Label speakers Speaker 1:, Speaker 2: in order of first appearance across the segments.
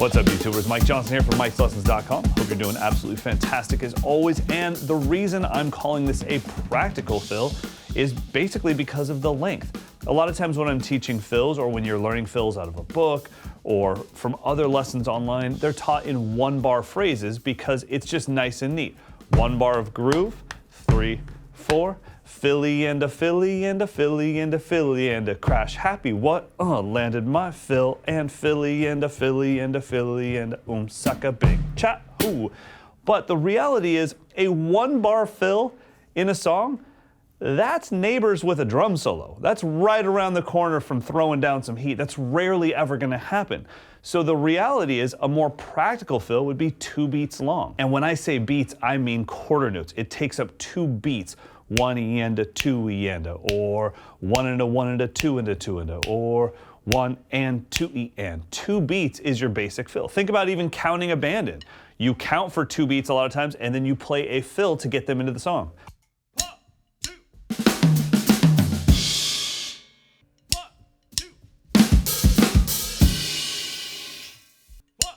Speaker 1: What's up, YouTubers? Mike Johnston here from Mike'sLessons.com. Hope you're doing absolutely fantastic as always. And the reason I'm calling this a practical fill is basically because of the length. A lot of times when I'm teaching fills, or when you're learning fills out of a book or from other lessons online, they're taught in 1-bar phrases because it's just nice and neat. 1 bar of groove, 3, 4, Philly and a Philly and a Philly and a Philly and a crash happy what? Landed my fill and Philly and a Philly and a Philly and a suck a big chat hoo. But the reality is a 1-bar fill in a song, that's neighbors with a drum solo. That's right around the corner from throwing down some heat. That's rarely ever gonna happen. So the reality is a more practical fill would be 2 beats long. And when I say beats, I mean quarter notes. It takes up 2 beats. 1 E and a 2 E and a, or 1 and a 1 and a 2 and a 2 and a, or 1 and 2 E and. 2 beats is your basic fill. Think about even counting a band in. You count for 2 beats a lot of times, and then you play a fill to get them into the song. 1, 2. 1, 2. 1,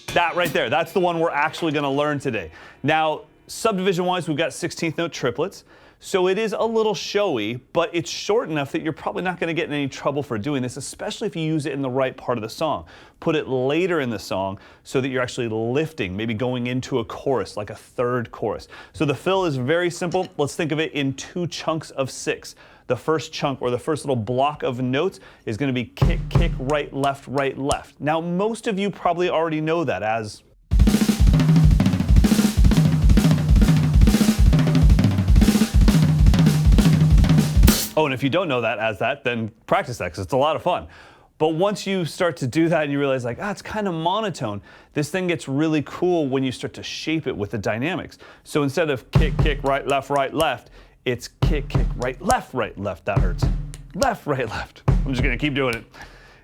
Speaker 1: 2. That right there, that's the one we're actually gonna learn today. Now, subdivision-wise, we've got 16th note triplets, so it is a little showy, but it's short enough that you're probably not going to get in any trouble for doing this, especially if you use it in the right part of the song. Put it later in the song so that you're actually lifting, maybe going into a chorus, like a 3rd chorus. So the fill is very simple. Let's think of it in 2 chunks of 6. The first chunk, or the first little block of notes, is going to be kick, kick, right, left, right, left. Now, most of you probably already know that as... Oh, and if you don't know that as that, then practice that, because it's a lot of fun. But once you start to do that and you realize like, it's kind of monotone, this thing gets really cool when you start to shape it with the dynamics. So instead of kick, kick, right, left, it's kick, kick, right, left. That hurts. Left, left. I'm just gonna keep doing it.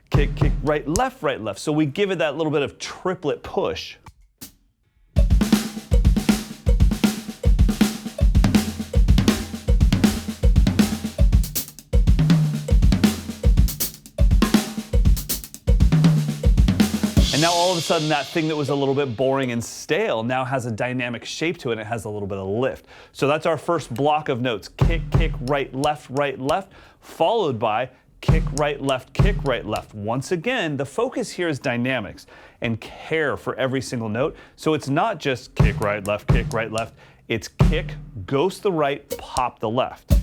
Speaker 1: Kick, kick, right, left. So we give it that little bit of triplet push. And now all of a sudden that thing that was a little bit boring and stale now has a dynamic shape to it, and it has a little bit of lift. So that's our first block of notes. Kick, kick, right, left, followed by kick, right, left. Once again, the focus here is dynamics and care for every single note. So it's not just kick, right, left. It's kick, ghost the right, pop the left.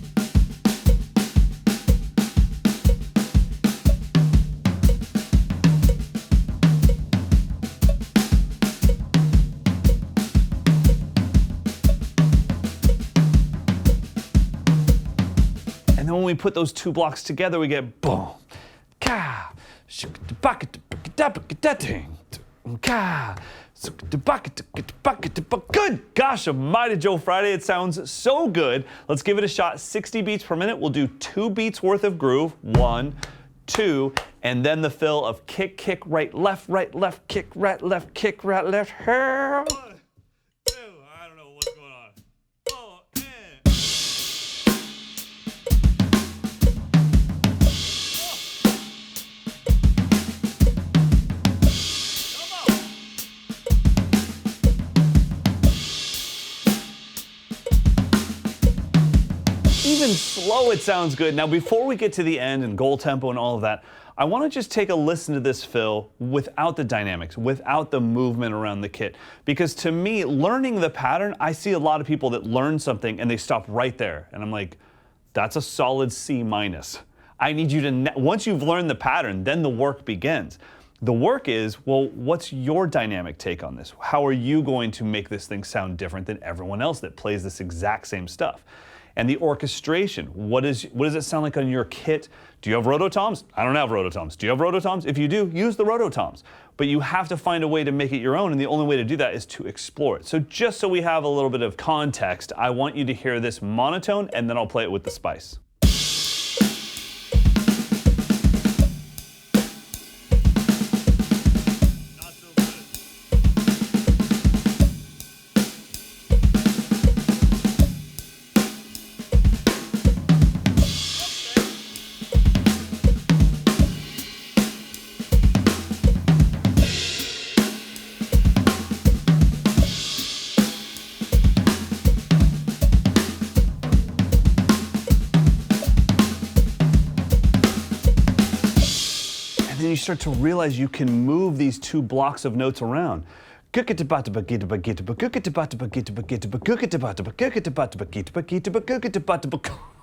Speaker 1: And when we put those 2 blocks together, we get boom, ka, good gosh almighty, Joe Friday, it sounds so good. Let's give it a shot. 60 beats per minute. We'll do 2 beats worth of groove. 1, 2, and then the fill of kick, kick, right, left, kick, right, left. Even slow, it sounds good. Now, before we get to the end and goal tempo and all of that, I want to just take a listen to this fill without the dynamics, without the movement around the kit. Because to me, learning the pattern, I see a lot of people that learn something and they stop right there. And I'm like, that's a solid C-. I need you to, once you've learned the pattern, then the work begins. The work is, well, what's your dynamic take on this? How are you going to make this thing sound different than everyone else that plays this exact same stuff? And the orchestration, what does it sound like on your kit? Do you have rototoms? I don't have rototoms. Do you have rototoms? If you do, use the rototoms. But you have to find a way to make it your own, and the only way to do that is to explore it. So just so we have a little bit of context, I want you to hear this monotone, and then I'll play it with the spice. then you start to realize you can move these two blocks of notes around.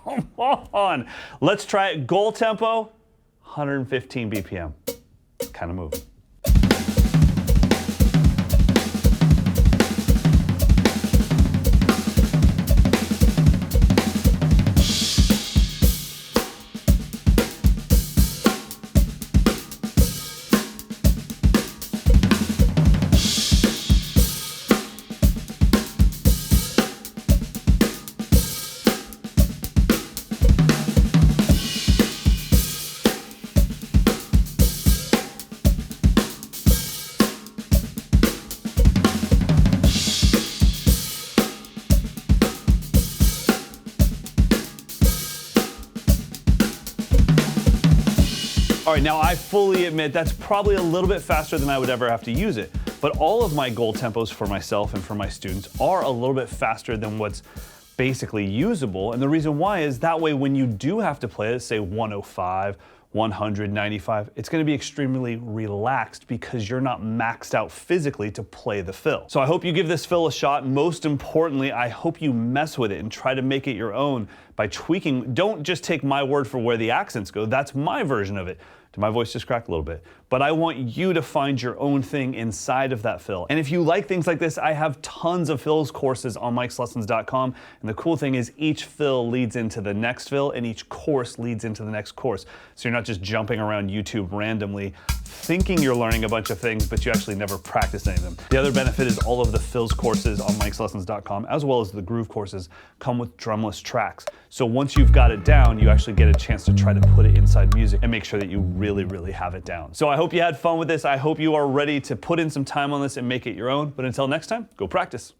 Speaker 1: Come on. Let's try it. Goal tempo, 115 BPM. Kind of move. All right, now I fully admit that's probably a little bit faster than I would ever have to use it, but all of my goal tempos for myself and for my students are a little bit faster than what's basically usable, and the reason why is that way when you do have to play it, say 105, 195, it's going to be extremely relaxed because you're not maxed out physically to play the fill. So I hope you give this fill a shot. Most importantly, I hope you mess with it and try to make it your own by tweaking. Don't just take my word for where the accents go. That's my version of it. Did my voice just crack a little bit? But I want you to find your own thing inside of that fill. And if you like things like this, I have tons of fills courses on Mike'sLessons.com. And the cool thing is each fill leads into the next fill and each course leads into the next course. So you're not just jumping around YouTube randomly thinking you're learning a bunch of things, but you actually never practice any of them. The other benefit is all of the fills courses on Mike'sLessons.com, as well as the groove courses, come with drumless tracks. So once you've got it down, you actually get a chance to try to put it inside music and make sure that you really, really have it down. So I hope you had fun with this. I hope you are ready to put in some time on this and make it your own. But until next time, go practice.